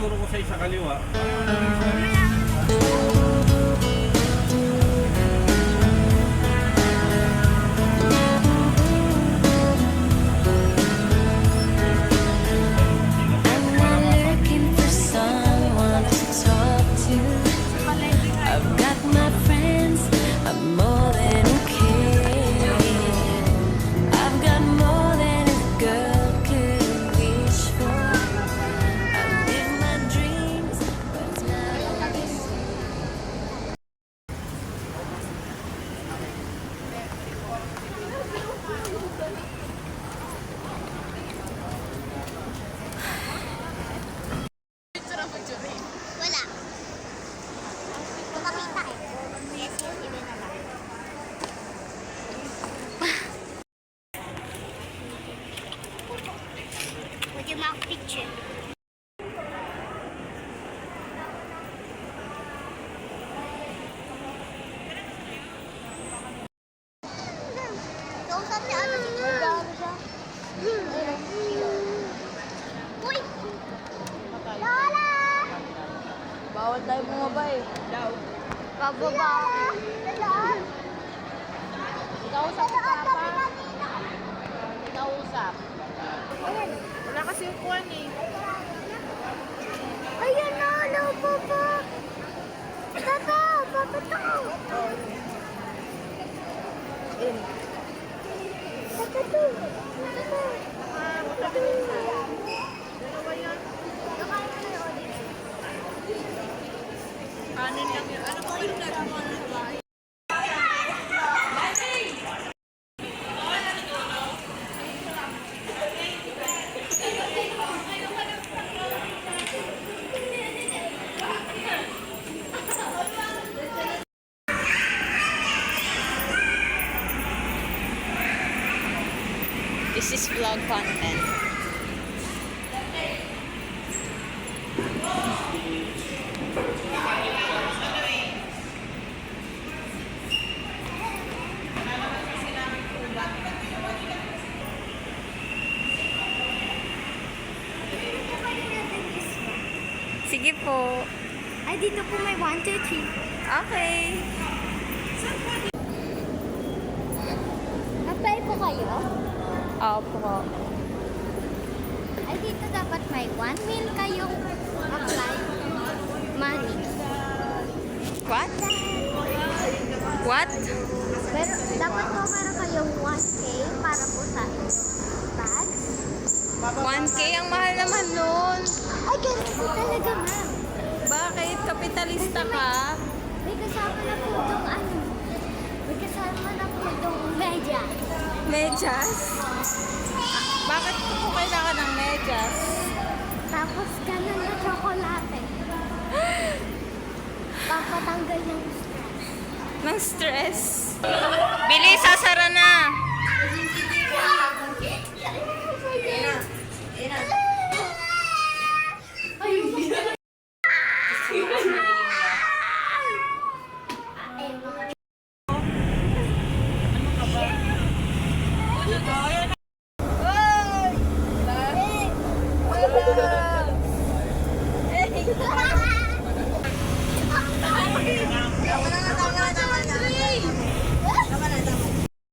ituturo ko sa isa kaliwa. Wala. Makita eh. Yes, yung iba na lang. Would you mark picture? Kausap niya ano si Magkano siya? Uy! Lola! Bawal tayo bumabay. Pababa. Kausap ka pa. Kausap. Wala kasi yung kuwan eh. Ayan na, hello, Papa. Tata, Papa to. Tata to. Tata to. Dalawa yun. Nakain mo yung audience. Kanin lang yun. Ano ko yung nagawa na sa bahay? This is vlog content. Sige po. Ay, dito po may 1, 2, 3. Okay. Apply po kayo? Opo. Ay, dito dapat may 1 meal kayong apply. Money. What? What? Pero dapat po meron kayong 1K para po sa bags. 1K ang mahal naman nun. Ay, ganun po talaga, ma'am. Bakit? Kapitalista ka? May kasama na po itong ano. May kasama na po itong media. Medyas? Bakit po kailangan ng medyas? Tapos ganun na tsokolate. Pampatanggal ng stress. Ng stress? Bilis, sasara na.